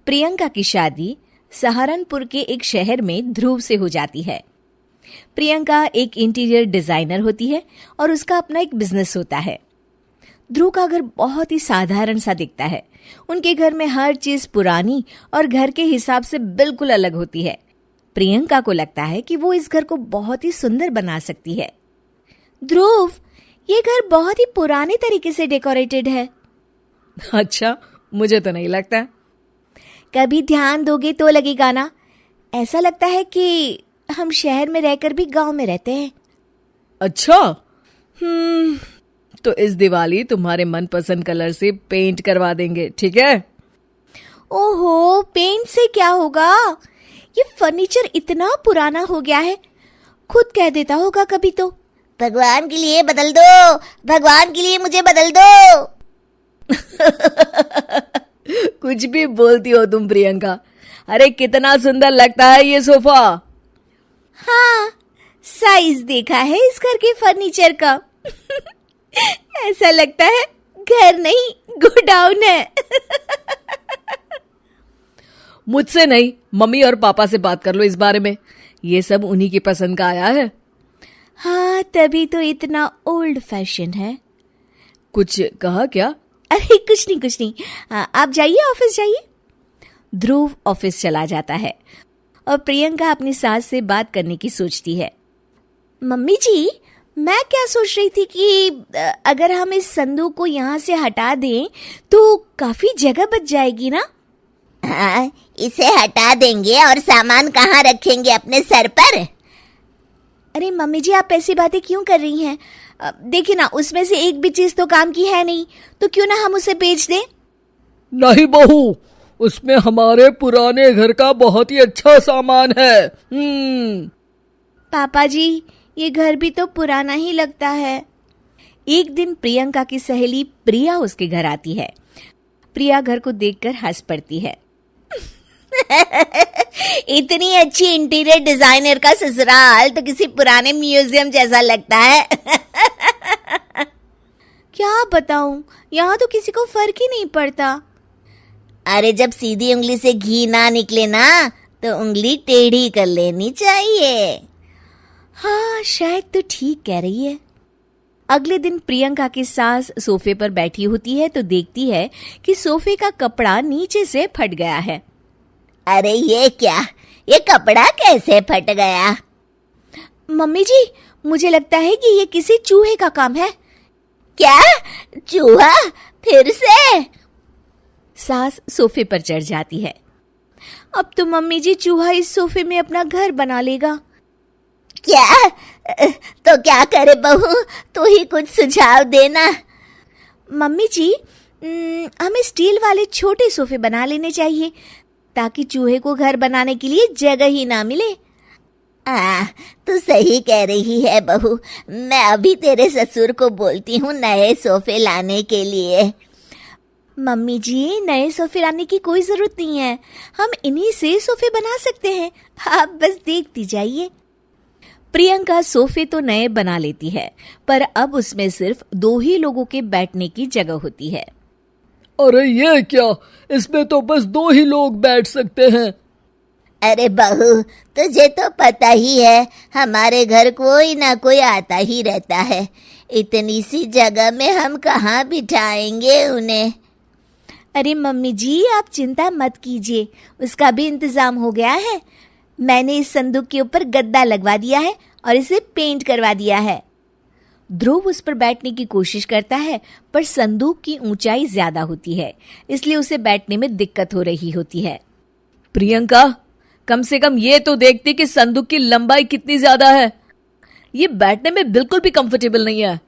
प्रियंका की शादी सहारनपुर के एक शहर में ध्रुव से हो जाती है। प्रियंका एक इंटीरियर डिजाइनर होती है और उसका अपना एक बिजनेस होता है। ध्रुव का घर बहुत ही साधारण सा दिखता है। उनके घर में हर चीज पुरानी और घर के हिसाब से बिल्कुल अलग होती है। प्रियंका को लगता है कि वो इस घर को बहुत ही सुंदर बना सकती है। ध्रुव, ये घर बहुत ही पुराने तरीके से डेकोरेटेड है। अच्छा, मुझे तो नहीं लगता। कभी ध्यान दोगे तो लगेगा ना। ऐसा लगता है कि हम शहर में रहकर भी गांव में रहते हैं। अच्छा, तो इस दिवाली तुम्हारे मनपसंद कलर से पेंट करवा देंगे, ठीक है? ओहो, पेंट से क्या होगा? ये फर्नीचर इतना पुराना हो गया है, खुद कह देता होगा कभी तो, भगवान के लिए बदल दो, भगवान के लिए मुझे बदल दो। कुछ भी बोलती हो तुम प्रियंका। अरे कितना सुंदर लगता है ये सोफा। हाँ, साइज देखा है इस घर के फर्नीचर का। ऐसा लगता है घर नहीं गोडाउन है। मुझसे नहीं, मम्मी और पापा से बात कर लो इस बारे में। ये सब उन्हीं की पसंद का आया है। हाँ, तभी तो इतना ओल्ड फैशन है। कुछ कहा क्या? अरे कुछ नहीं। आप जाइए, ऑफिस जाइए। ध्रुव ऑफिस चला जाता है और प्रियंका अपनी सास से बात करने की सोचती है। मम्मी जी, मैं क्या सोच रही थी कि अगर हम इस संदूक को यहाँ से हटा दें तो काफी जगह बच जाएगी ना। हाँ, इसे हटा देंगे और सामान कहाँ रखेंगे? अपने सर पर? अरे मम्मी जी, आप ऐसी बातें क्यों कर रही हैं? देखिए ना, उसमें से एक भी चीज तो काम की है नहीं, तो क्यों ना हम उसे बेच दें। नहीं बहू, उसमें हमारे पुराने घर का बहुत ही अच्छा सामान है। पापा जी, ये घर भी तो पुराना ही लगता है। एक दिन प्रियंका की सहेली प्रिया उसके घर आती है। प्रिया घर को देखकर हंस पड़ती है। इतनी अच्छी इंटीरियर डिजाइनर का ससुराल तो किसी पुराने म्यूजियम जैसा लगता है। क्या बताऊं, यहाँ तो किसी को फर्क ही नहीं पड़ता। अरे जब सीधी उंगली से घी ना निकले ना, तो उंगली टेढ़ी कर लेनी चाहिए। हाँ, शायद तो ठीक कह रही है। अगले दिन प्रियंका की सास सोफे पर बैठी होती है तो देखती है कि सोफे का कपड़ा नीचे से फट गया है। अरे ये क्या, ये कपड़ा कैसे फट गया? मम्मी जी, मुझे लगता है कि ये किसी चूहे का काम है। क्या? चूहा? फिर से? सास सोफे पर चढ़ जाती है। अब तो मम्मी जी चूहा इस सोफे में अपना घर बना लेगा। क्या? तो क्या करे बहू, तू ही कुछ सुझाव देना। मम्मी जी, हमें स्टील वाले छोटे सोफे बना लेने चाहिए ताकि चूहे को घर बनाने के लिए जगह ही ना मिले। तू सही कह रही है बहू। मैं अभी तेरे ससुर को बोलती हूँ नए सोफे लाने के लिए। मम्मी जी, नए सोफे लाने की कोई जरूरत नहीं है, हम इन्हीं से सोफे बना सकते हैं। आप बस देखती जाइए। प्रियंका सोफे तो नए बना लेती है, पर अब उसमें सिर्फ 2 ही लोगों के बैठने की जगह होती है। अरे ये क्या, इसमें तो बस 2 ही लोग बैठ सकते हैं। अरे बहू, तुझे तो पता ही है, हमारे घर कोई ना कोई आता ही रहता है। इतनी सी जगह में हम कहाँ बिठाएंगे उन्हें? अरे मम्मी जी, आप चिंता मत कीजिए, उसका भी इंतजाम हो गया है। मैंने इस संदूक के ऊपर गद्दा लगवा दिया है और इसे पेंट करवा दिया है। ध्रुव उस पर बैठने की कोशिश करता है, पर संदूक की ऊंचाई ज्यादा होती है, इसलिए उसे बैठने में दिक्कत हो रही होती है। प्रियंका, कम से कम ये तो देखती कि संदूक की लंबाई कितनी ज्यादा है। ये बैठने में बिल्कुल भी कंफर्टेबल नहीं है।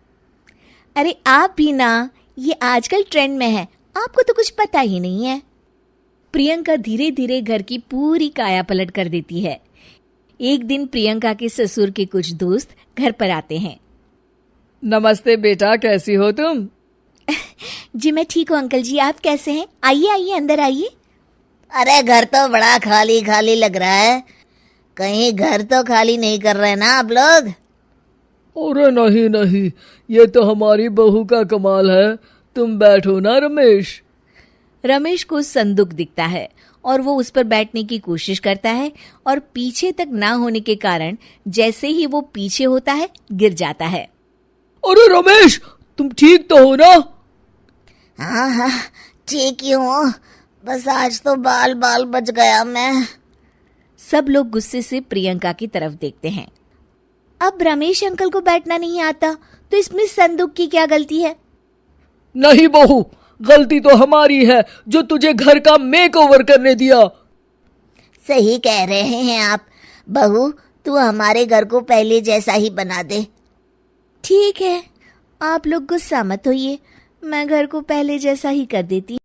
अरे आप भी ना, ये आजकल ट्रेंड में है, आपको तो कुछ पता ही नहीं है। प्रियंका धीरे धीरे घर की पूरी काया पलट कर देती है। एक दिन प्रियंका के ससुर के कुछ दोस्त घर पर आते हैं। नमस्ते बेटा, कैसी हो तुम? जी मैं ठीक हूँ अंकल जी, आप कैसे हैं? आइए आइए, अंदर आइए। अरे घर तो बड़ा खाली खाली लग रहा है, कहीं घर तो खाली नहीं कर रहे ना आप लोग? अरे नहीं, ये तो हमारी बहू का कमाल है। तुम बैठो ना रमेश। रमेश को संदूक दिखता है और वो उस पर बैठने की कोशिश करता है और पीछे तक ना होने के कारण जैसे ही वो पीछे होता है गिर जाता है। अरे रमेश, तुम ठीक तो हो ना? हाँ हाँ, ठीक ही हूँ, बस आज तो बाल बाल बच गया मैं। सब लोग गुस्से से प्रियंका की तरफ देखते हैं। अब रमेश अंकल को बैठना नहीं आता तो इसमें संदूक की क्या गलती है? नहीं बहू, गलती तो हमारी है जो तुझे घर का मेकओवर करने दिया। सही कह रहे हैं आप। बहू, तू हमारे घर को पहले जैसा ही बना दे। ठीक है, आप लोग गुस्सा मत होइए, मैं घर को पहले जैसा ही कर देती।